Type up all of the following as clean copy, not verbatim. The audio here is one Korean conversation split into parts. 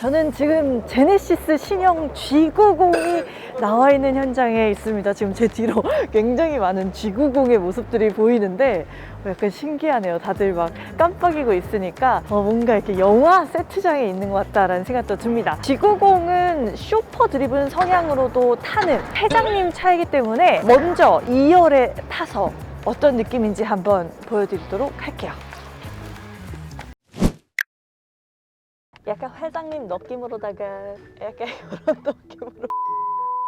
저는 지금 제네시스 신형 G90이 나와 있는 현장에 있습니다. 지금 제 뒤로 굉장히 많은 G90의 모습들이 보이는데 약간 신기하네요. 다들 막 깜빡이고 있으니까 뭔가 이렇게 영화 세트장에 있는 것 같다라는 생각도 듭니다. G90은 슈퍼 드리븐 성향으로도 타는 회장님 차이기 때문에 먼저 2열에 타서 어떤 느낌인지 한번 보여드리도록 할게요. 약간 회장님 느낌으로다가 약간 이런 느낌으로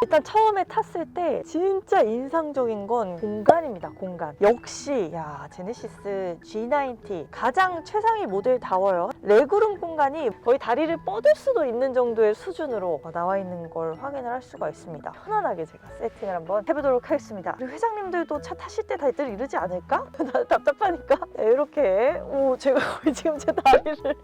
일단 처음에 탔을 때 진짜 인상적인 건 공간입니다. 공간 역시 제네시스 G90 가장 최상위 모델다워요. 레그룸 공간이 거의 다리를 뻗을 수도 있는 정도의 수준으로 나와 있는 걸 확인을 할 수가 있습니다. 편안하게 제가 세팅을 한번 해보도록 하겠습니다. 그리고 회장님들도 차 타실 때 다들 이러지 않을까? 나 답답하니까 이렇게 제가 거의 지금 제 다리를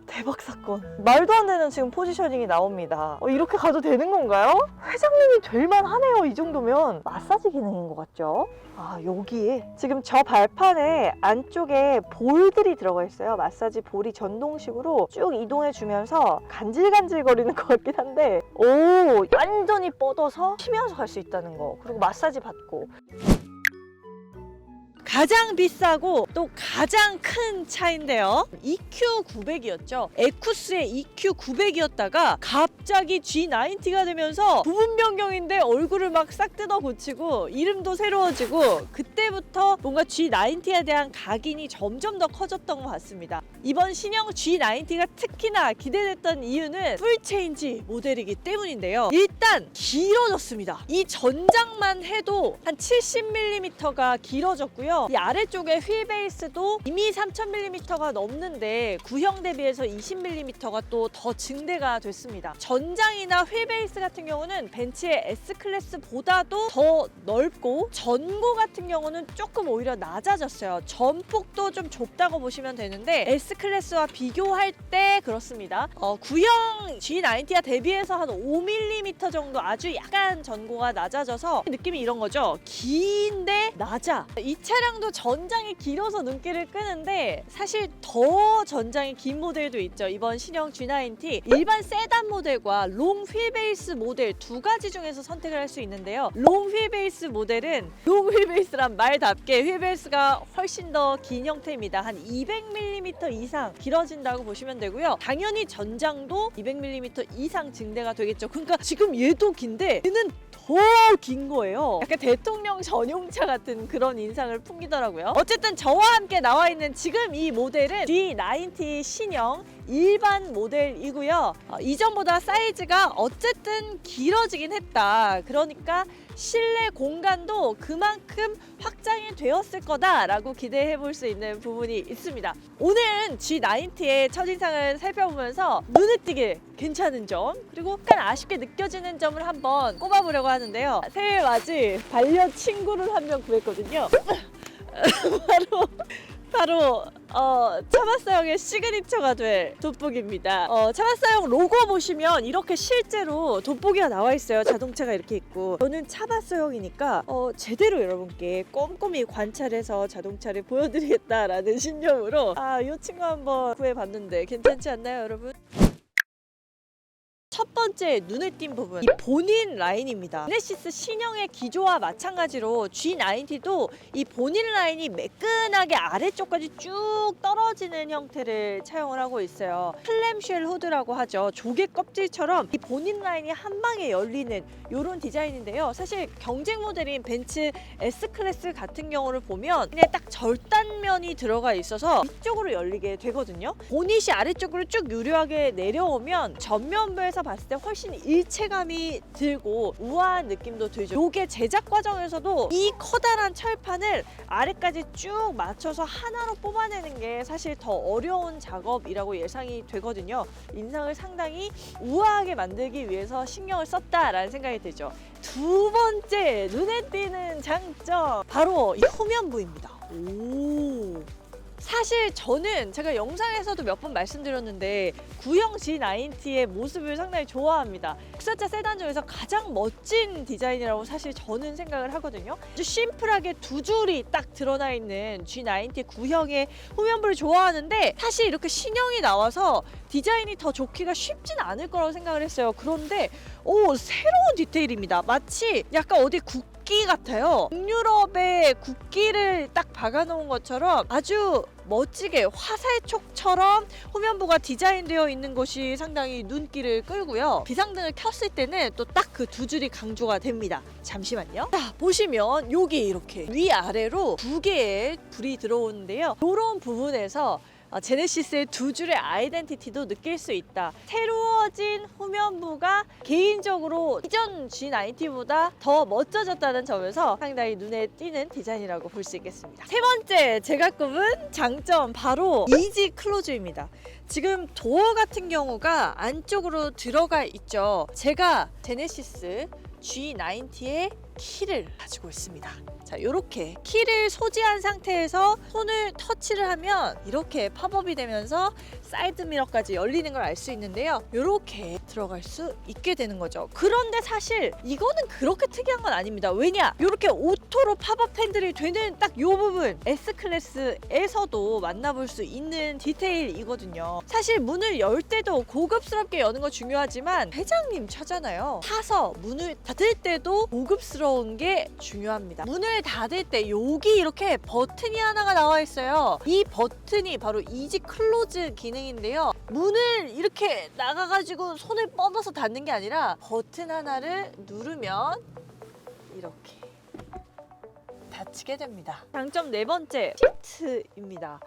대박 사건. 말도 안 되는 지금 포지셔닝이 나옵니다. 이렇게 가도 되는 건가요? 회장님이 될만 하네요. 이 정도면 마사지 기능인 것 같죠? 여기에 지금 저 발판에 안쪽에 볼들이 들어가 있어요. 마사지 볼이 전동식으로 쭉 이동해 주면서 간질간질 거리는 것 같긴 한데 완전히 뻗어서 쉬면서 갈 수 있다는 거. 그리고 마사지 받고. 가장 비싸고 또 가장 큰 차인데요. EQ900이었죠. 에쿠스의 EQ900이었다가 갑자기 G90가 되면서 부분 변경인데 얼굴을 막 싹 뜯어 고치고 이름도 새로워지고 그때부터 뭔가 G90에 대한 각인이 점점 더 커졌던 것 같습니다. 이번 신형 G90가 특히나 기대됐던 이유는 풀체인지 모델이기 때문인데요. 일단 길어졌습니다. 이 전장만 해도 한 70mm가 길어졌고요. 이 아래쪽에 휠 베이스도 이미 3000mm가 넘는데 구형 대비해서 20mm가 또 더 증대가 됐습니다. 전장이나 휠 베이스 같은 경우는 벤츠의 S클래스보다도 더 넓고 전고 같은 경우는 조금 오히려 낮아졌어요. 전폭도 좀 좁다고 보시면 되는데 S클래스와 비교할 때 그렇습니다. 구형 G90가 대비해서 한 5mm 정도 아주 약간 전고가 낮아져서 느낌이 이런 거죠. 긴데 낮아. 이 차량도 전장이 길어서 눈길을 끄는데 사실 더 전장이 긴 모델도 있죠. 이번 신형 G90 일반 세단 모델과 롱 휠베이스 모델 두 가지 중에서 선택을 할 수 있는데요. 롱 휠베이스 모델은 롱 휠베이스란 말답게 휠베이스가 훨씬 더 긴 형태입니다. 한 200mm 이상 길어진다고 보시면 되고요. 당연히 전장도 200mm 이상 증대가 되겠죠. 그러니까 지금 얘도 긴데 얘는 더 긴 거예요. 약간 대통령 전용차 같은 그런 인상을 풍기더라고요. 어쨌든 저와 함께 나와 있는 지금 이 모델은 G90 신형 일반 모델이고요. 이전보다 사이즈가 어쨌든 길어지긴 했다. 그러니까 실내 공간도 그만큼 확장이 되었을 거다라고 기대해 볼 수 있는 부분이 있습니다. 오늘은 G90의 첫인상을 살펴보면서 눈에 띄게 괜찮은 점 그리고 약간 아쉽게 느껴지는 점을 한번 꼽아보려고 하는데요. 새해 맞이 반려 친구를 한 명 구했거든요. 바로 차바사형의 시그니처가 될 돋보기입니다. 차바사형 로고 보시면 이렇게 실제로 돋보기가 나와 있어요. 자동차가 이렇게 있고 저는 차바사형이니까 제대로 여러분께 꼼꼼히 관찰해서 자동차를 보여드리겠다라는 신념으로 이 친구 한번 구해봤는데 괜찮지 않나요, 여러분? 첫 번째 눈에 띈 부분, 이 본인 라인입니다. 제네시스 신형의 기조와 마찬가지로 G90도 이 본인 라인이 매끈하게 아래쪽까지 쭉 떨어지는 형태를 차용을 하고 있어요. 클램쉘 후드라고 하죠. 조개 껍질처럼 이 본인 라인이 한 방에 열리는 이런 디자인인데요. 사실 경쟁 모델인 벤츠 S클래스 같은 경우를 보면 그냥 딱 절단면이 들어가 있어서 이쪽으로 열리게 되거든요. 보닛이 아래쪽으로 쭉 유려하게 내려오면 전면부에서 봤을 때 훨씬 일체감이 들고 우아한 느낌도 들죠. 이게 제작 과정에서도 이 커다란 철판을 아래까지 쭉 맞춰서 하나로 뽑아내는 게 사실 더 어려운 작업이라고 예상이 되거든요. 인상을 상당히 우아하게 만들기 위해서 신경을 썼다라는 생각이 들죠. 두 번째 눈에 띄는 장점 바로 이 후면부입니다. 사실 저는 제가 영상에서도 몇 번 말씀드렸는데 구형 G90의 모습을 상당히 좋아합니다. 국산차 세단 중에서 가장 멋진 디자인이라고 사실 저는 생각을 하거든요. 아주 심플하게 두 줄이 딱 드러나 있는 G90 구형의 후면부를 좋아하는데 사실 이렇게 신형이 나와서 디자인이 더 좋기가 쉽진 않을 거라고 생각을 했어요. 그런데 새로운 디테일입니다. 마치 약간 어디 국기 같아요. 북유럽의 국기를 딱 박아놓은 것처럼 아주 멋지게 화살촉처럼 후면부가 디자인되어 있는 것이 상당히 눈길을 끌고요. 비상등을 켰을 때는 또 딱 그 두 줄이 강조가 됩니다. 잠시만요. 자, 보시면 여기 이렇게 위아래로 두 개의 불이 들어오는데요. 이런 부분에서 제네시스의 두 줄의 아이덴티티도 느낄 수 있다. 새로워진 후면부가 개인적으로 이전 G90보다 더 멋져졌다는 점에서 상당히 눈에 띄는 디자인이라고 볼 수 있겠습니다. 세 번째 제가 꼽은 장점 바로 이지 클로즈입니다. 지금 도어 같은 경우가 안쪽으로 들어가 있죠. 제가 제네시스 G90의 키를 가지고 있습니다. 자, 이렇게 키를 소지한 상태에서 손을 터치를 하면 이렇게 팝업이 되면서 사이드 미러까지 열리는 걸 알 수 있는데요. 이렇게 들어갈 수 있게 되는 거죠. 그런데 사실 이거는 그렇게 특이한 건 아닙니다. 왜냐? 이렇게 오토로 팝업 핸들이 되는 딱 이 부분 S클래스에서도 만나볼 수 있는 디테일이거든요. 사실 문을 열 때도 고급스럽게 여는 거 중요하지만 회장님 차잖아요. 타서 문을 닫을 때도 고급스러운 게 중요합니다. 문을 닫을 때 여기 이렇게 버튼이 하나가 나와 있어요. 이 버튼이 바로 이지 클로즈 기능인데요. 문을 이렇게 나가가지고 손을 뻗어서 닫는 게 아니라 버튼 하나를 누르면 이렇게 닫히게 됩니다. 장점 네 번째, 시트입니다.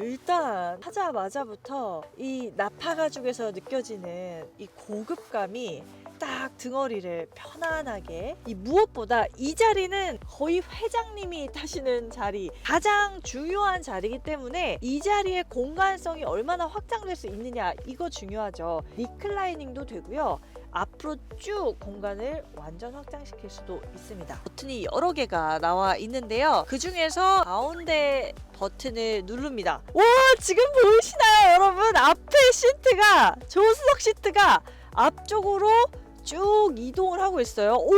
일단 하자마자부터 이 나파 가죽에서 느껴지는 이 고급감이 딱 등허리를 편안하게, 이 무엇보다 이 자리는 거의 회장님이 타시는 자리, 가장 중요한 자리이기 때문에 이 자리의 공간성이 얼마나 확장될 수 있느냐, 이거 중요하죠. 리클라이닝도 되고요. 앞으로 쭉 공간을 완전 확장시킬 수도 있습니다. 버튼이 여러 개가 나와 있는데요. 그 중에서 가운데 버튼을 누릅니다. 와, 지금 보이시나요, 여러분? 앞에 시트가, 조수석 시트가 앞쪽으로 쭉 이동을 하고 있어요. 오,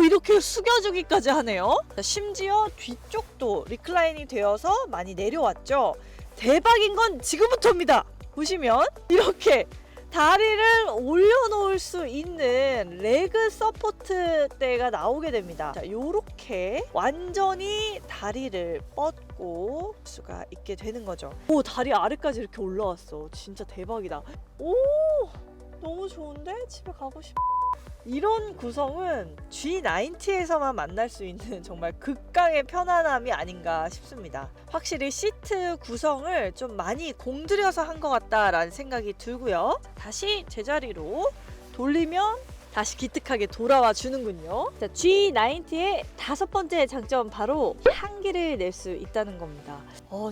이렇게 숙여주기까지 하네요. 심지어 뒤쪽도 리클라인이 되어서 많이 내려왔죠. 대박인 건 지금부터입니다. 보시면 이렇게 다리를 올려놓을 수 있는 레그 서포트대가 나오게 됩니다. 자, 요렇게 완전히 다리를 뻗고 수가 있게 되는 거죠. 오, 다리 아래까지 이렇게 올라왔어. 진짜 대박이다. 오, 너무 좋은데? 집에 가고 싶어. 이런 구성은 G90에서만 만날 수 있는 정말 극강의 편안함이 아닌가 싶습니다. 확실히 시트 구성을 좀 많이 공들여서 한 것 같다라는 생각이 들고요. 다시 제자리로 돌리면 다시 기특하게 돌아와 주는군요. 자, G90의 다섯 번째 장점, 바로 향기를 낼 수 있다는 겁니다.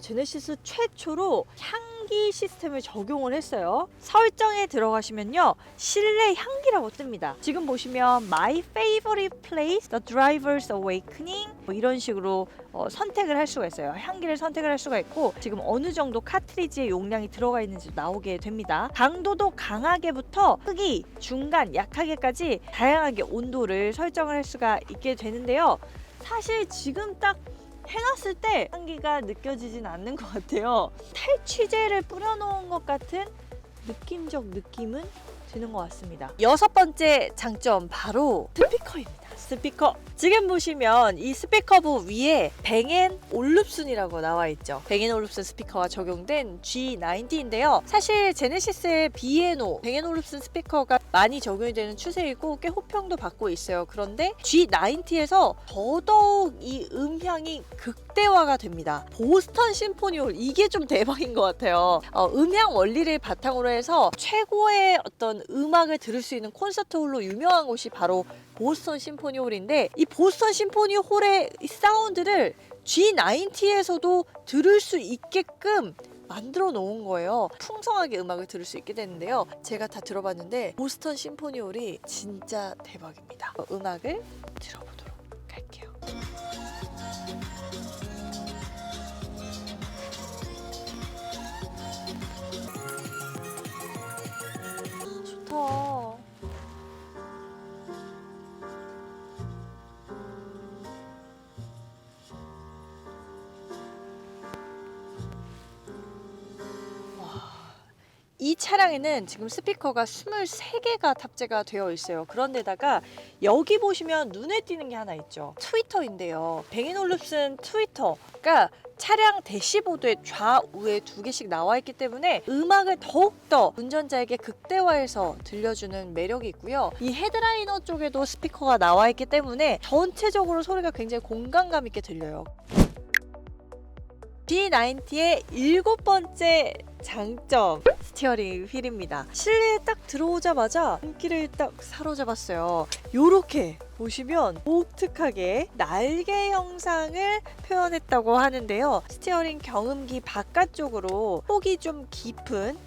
제네시스 최초로 향기 시스템을 적용을 했어요. 설정에 들어가시면요, 실내 향기라고 뜹니다. 지금 보시면 My Favorite Place, The Driver's Awakening, 이런 식으로 선택을 할 수가 있어요. 향기를 선택을 할 수가 있고, 지금 어느 정도 카트리지의 용량이 들어가 있는지 나오게 됩니다. 강도도 강하게부터 크기, 중간, 약하게까지 다양하게 온도를 설정을 할 수가 있게 되는데요. 사실 지금 딱 해놨을 때 향기가 느껴지진 않는 것 같아요. 탈취제를 뿌려놓은 것 같은 느낌적 느낌은 드는 것 같습니다. 여섯 번째 장점, 바로 스피커입니다. 스피커. 지금 보시면 이 스피커부 위에 뱅앤올룹슨이라고 나와 있죠. 뱅앤올룹슨 스피커가 적용된 G90인데요. 사실 제네시스의 B&O, 뱅앤올룹슨 스피커가 많이 적용이 되는 추세이고 꽤 호평도 받고 있어요. 그런데 G90에서 더더욱 이 음향이 극대화가 됩니다. 보스턴 심포니홀, 이게 좀 대박인 것 같아요. 음향 원리를 바탕으로 해서 최고의 어떤 음악을 들을 수 있는 콘서트 홀로 유명한 곳이 바로 보스턴 심포니 홀인데, 이 보스턴 심포니 홀의 사운드를 G90에서도 들을 수 있게끔 만들어 놓은 거예요. 풍성하게 음악을 들을 수 있게 되는데요. 제가 다 들어봤는데 보스턴 심포니 홀이 진짜 대박입니다. 음악을 들어보도록 할게요. 이 차량에는 지금 스피커가 23개가 탑재가 되어 있어요. 그런데다가 여기 보시면 눈에 띄는 게 하나 있죠. 트위터인데요. 뱅앤올룹슨 트위터가 차량 대시보드의 좌우에 2개씩 나와 있기 때문에 음악을 더욱더 운전자에게 극대화해서 들려주는 매력이 있고요. 이 헤드라이너 쪽에도 스피커가 나와 있기 때문에 전체적으로 소리가 굉장히 공간감 있게 들려요. G90의 7번째 장점, 스티어링 휠입니다. 실내에 딱 들어오자마자 눈길을 딱 사로잡았어요. 요렇게 보시면 독특하게 날개 형상을 표현했다고 하는데요. 스티어링 경음기 바깥쪽으로 폭이 좀 깊은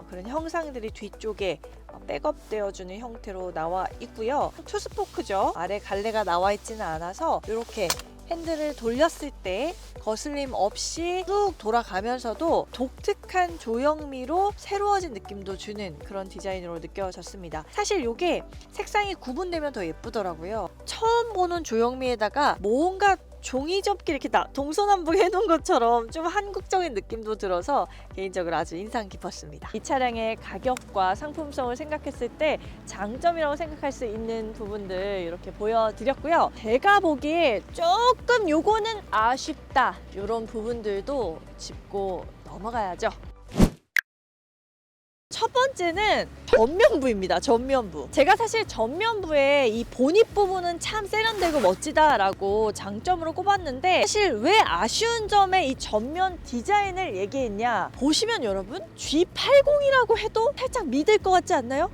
그런 형상들이 뒤쪽에 백업되어주는 형태로 나와 있고요. 투스포크죠. 아래 갈래가 나와 있지는 않아서 이렇게 핸들을 돌렸을 때 거슬림 없이 쭉 돌아가면서도 독특한 조형미로 새로워진 느낌도 주는 그런 디자인으로 느껴졌습니다. 사실 이게 색상이 구분되면 더 예쁘더라고요. 처음 보는 조형미에다가 뭔가 종이 접기 이렇게 동서남북 해놓은 것처럼 좀 한국적인 느낌도 들어서 개인적으로 아주 인상 깊었습니다. 이 차량의 가격과 상품성을 생각했을 때 장점이라고 생각할 수 있는 부분들 이렇게 보여드렸고요. 제가 보기에 조금 요거는 아쉽다 이런 부분들도 짚고 넘어가야죠. 첫 번째는 전면부입니다. 전면부. 제가 사실 전면부의 이 보닛 부분은 참 세련되고 멋지다라고 장점으로 꼽았는데 사실 왜 아쉬운 점에 이 전면 디자인을 얘기했냐? 보시면 여러분 G80이라고 해도 살짝 믿을 것 같지 않나요?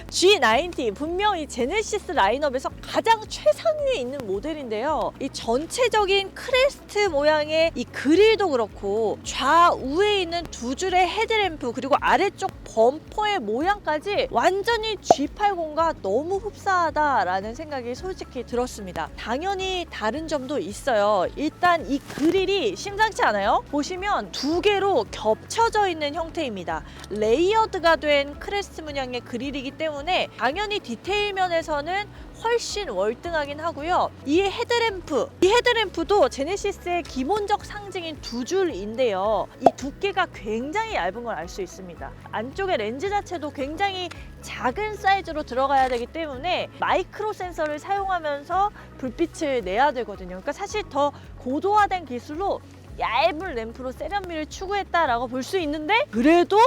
G90 분명히 제네시스 라인업에서 가장 최상위에 있는 모델인데요. 이 전체적인 크레스트 모양의 이 그릴도 그렇고 좌우에 있는 두 줄의 헤드램프 그리고 아래쪽 범퍼의 모양까지 완전히 G80과 너무 흡사하다라는 생각이 솔직히 들었습니다. 당연히 다른 점도 있어요. 일단 이 그릴이 심상치 않아요? 보시면 두 개로 겹쳐져 있는 형태입니다. 레이어드가 된 크레스트 문양의 그릴이기 때문에 당연히 디테일 면에서는 훨씬 월등하긴 하고요. 이 헤드램프도 제네시스의 기본적 상징인 두 줄인데요. 이 두께가 굉장히 얇은 걸 알 수 있습니다. 안쪽에 렌즈 자체도 굉장히 작은 사이즈로 들어가야 되기 때문에 마이크로 센서를 사용하면서 불빛을 내야 되거든요. 그러니까 사실 더 고도화된 기술로 얇은 램프로 세련미를 추구했다라고 볼 수 있는데 그래도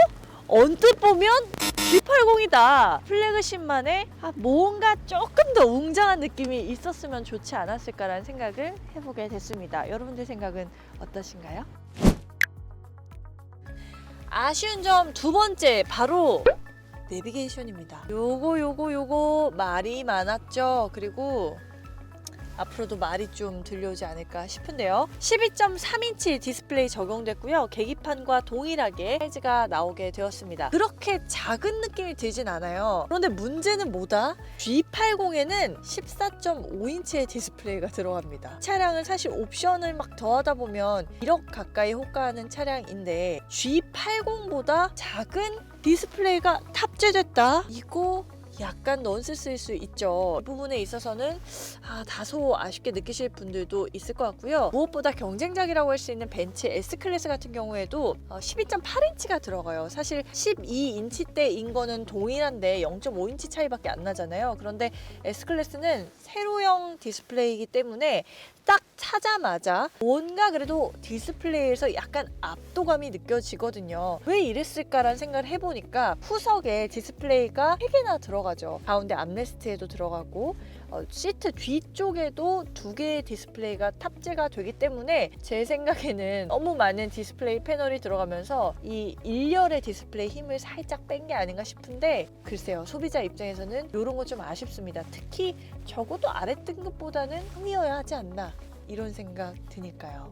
언뜻 보면 G80이다. 플래그십만의 뭔가 조금 더 웅장한 느낌이 있었으면 좋지 않았을까라는 생각을 해보게 됐습니다. 여러분들 생각은 어떠신가요? 아쉬운 점 두 번째 바로 내비게이션입니다. 요거 말이 많았죠. 그리고 앞으로도 말이 좀 들려오지 않을까 싶은데요. 12.3인치 디스플레이 적용됐고요. 계기판과 동일하게 사이즈가 나오게 되었습니다. 그렇게 작은 느낌이 들진 않아요. 그런데 문제는 뭐다? G80에는 14.5인치의 디스플레이가 들어갑니다. 차량은 사실 옵션을 막 더하다 보면 1억 가까이 호가하는 차량인데 G80보다 작은 디스플레이가 탑재됐다? 이거 약간 넌센스일 수 있죠. 이 부분에 있어서는 다소 아쉽게 느끼실 분들도 있을 것 같고요. 무엇보다 경쟁작이라고 할 수 있는 벤츠 S클래스 같은 경우에도 12.8인치가 들어가요. 사실 12인치대인 거는 동일한데 0.5인치 차이밖에 안 나잖아요. 그런데 S클래스는 세로형 디스플레이이기 때문에 딱 차자마자 뭔가 그래도 디스플레이에서 약간 압도감이 느껴지거든요. 왜 이랬을까라는 생각을 해보니까 후석에 디스플레이가 3개나 들어가죠. 가운데 암레스트에도 들어가고 시트 뒤쪽에도 2개의 디스플레이가 탑재가 되기 때문에 제 생각에는 너무 많은 디스플레이 패널이 들어가면서 이 일렬의 디스플레이 힘을 살짝 뺀 게 아닌가 싶은데 글쎄요. 소비자 입장에서는 이런 거 좀 아쉽습니다. 특히 적어도 아래 등급보다는 흥미여야 하지 않나 이런 생각 드니까요.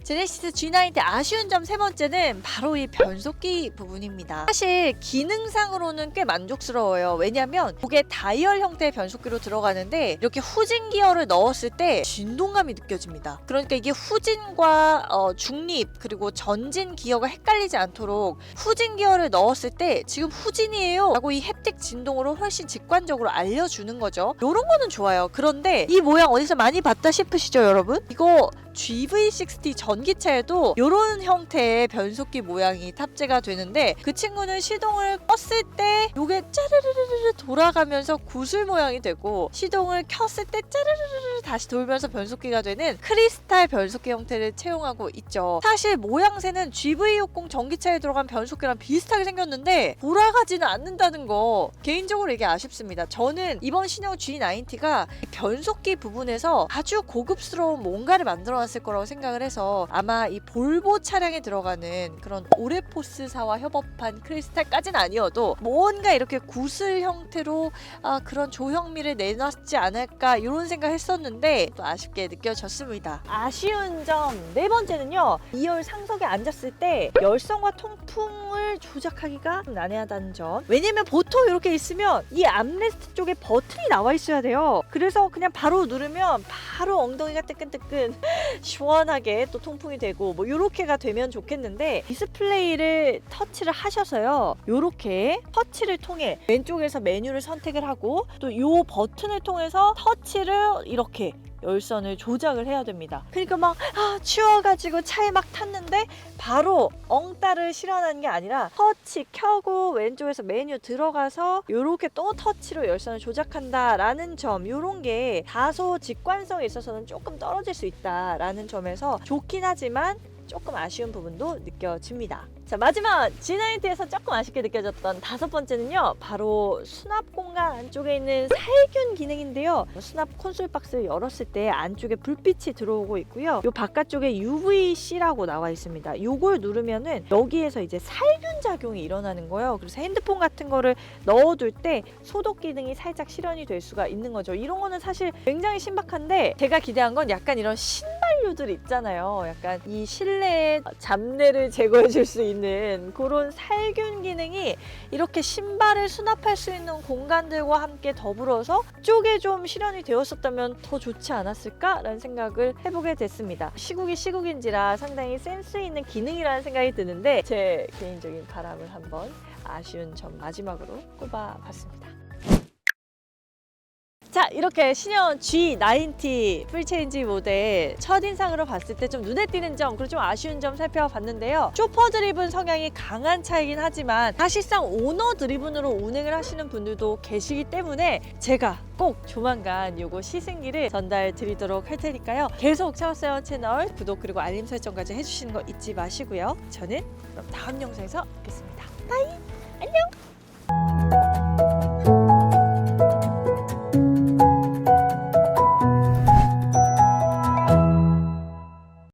제네시스 G90 아쉬운 점 세 번째는 바로 이 변속기 부분입니다. 사실 기능상으로는 꽤 만족스러워요. 왜냐면 이게 다이얼 형태의 변속기로 들어가는데 이렇게 후진 기어를 넣었을 때 진동감이 느껴집니다. 그러니까 이게 후진과 중립 그리고 전진 기어가 헷갈리지 않도록 후진 기어를 넣었을 때 지금 후진이에요 라고 이 햅틱 진동으로 훨씬 직관적으로 알려주는 거죠. 이런 거는 좋아요. 그런데 이 모양 어디서 많이 봤다 싶으시죠 여러분? 이거 GV60 전기차에도 이런 형태의 변속기 모양이 탑재가 되는데 그 친구는 시동을 껐을 때 이게 짜르르르르 돌아가면서 구슬 모양이 되고 시동을 켰을 때 짜르르르르 다시 돌면서 변속기가 되는 크리스탈 변속기 형태를 채용하고 있죠. 사실 모양새는 GV60 전기차에 들어간 변속기랑 비슷하게 생겼는데 돌아가지는 않는다는 거 개인적으로 이게 아쉽습니다. 저는 이번 신형 G90가 변속기 부분에서 아주 고급스러운 뭔가를 만들어놨을 거라고 생각을 해서 아마 이 볼보 차량에 들어가는 그런 오레포스사와 협업한 크리스탈까지는 아니어도 뭔가 이렇게 구슬 형태로 그런 조형미를 내놨지 않을까 이런 생각을 했었는데 또 아쉽게 느껴졌습니다. 아쉬운 점 네 번째는요. 2열 상석에 앉았을 때 열선과 통풍을 조작하기가 난해하다는 점. 왜냐면 보통 이렇게 있으면 이 암레스트 쪽에 버튼이 나와 있어야 돼요. 그래서 그냥 바로 누르면 바로 엉덩이가 뜨끈뜨끈 시원하게 또 통풍이 되고 뭐 이렇게가 되면 좋겠는데 디스플레이를 터치를 하셔서요. 이렇게 터치를 통해 왼쪽에서 메뉴를 선택을 하고 또 이 버튼을 통해서 터치를 이렇게 열선을 조작을 해야 됩니다. 그러니까 막 추워가지고 차에 막 탔는데 바로 엉따를 실어나는 게 아니라 터치 켜고 왼쪽에서 메뉴 들어가서 이렇게 또 터치로 열선을 조작한다라는 점, 이런 게 다소 직관성에 있어서는 조금 떨어질 수 있다라는 점에서 좋긴 하지만 조금 아쉬운 부분도 느껴집니다. 자, 마지막 G90에서 조금 아쉽게 느껴졌던 다섯 번째는요, 바로 수납 공간 안쪽에 있는 살균 기능인데요. 수납 콘솔 박스를 열었을 때 안쪽에 불빛이 들어오고 있고요. 이 바깥쪽에 UVC라고 나와 있습니다. 이걸 누르면은 여기에서 이제 살균 작용이 일어나는 거예요. 그래서 핸드폰 같은 거를 넣어둘 때 소독 기능이 살짝 실현이 될 수가 있는 거죠. 이런 거는 사실 굉장히 신박한데 제가 기대한 건 약간 이런 신발류들 있잖아요. 약간 이 실내의 잡내를 제거해 줄 수 있는 그런 살균 기능이 이렇게 신발을 수납할 수 있는 공간들과 함께 더불어서 쪽에 좀 실현이 되었었다면 더 좋지 않았을까라는 생각을 해보게 됐습니다. 시국이 시국인지라 상당히 센스 있는 기능이라는 생각이 드는데 제 개인적인 바람을 한번 아쉬운 점 마지막으로 꼽아봤습니다. 자, 이렇게 신형 G90 풀체인지 모델 첫인상으로 봤을 때 좀 눈에 띄는 점, 그리고 좀 아쉬운 점 살펴봤는데요. 쇼퍼 드리븐 성향이 강한 차이긴 하지만 사실상 오너 드리븐으로 운행을 하시는 분들도 계시기 때문에 제가 꼭 조만간 요거 시승기를 전달 드리도록 할 테니까요. 계속 차워세요 채널 구독 그리고 알림 설정까지 해주시는 거 잊지 마시고요. 저는 그럼 다음 영상에서 뵙겠습니다. 바이!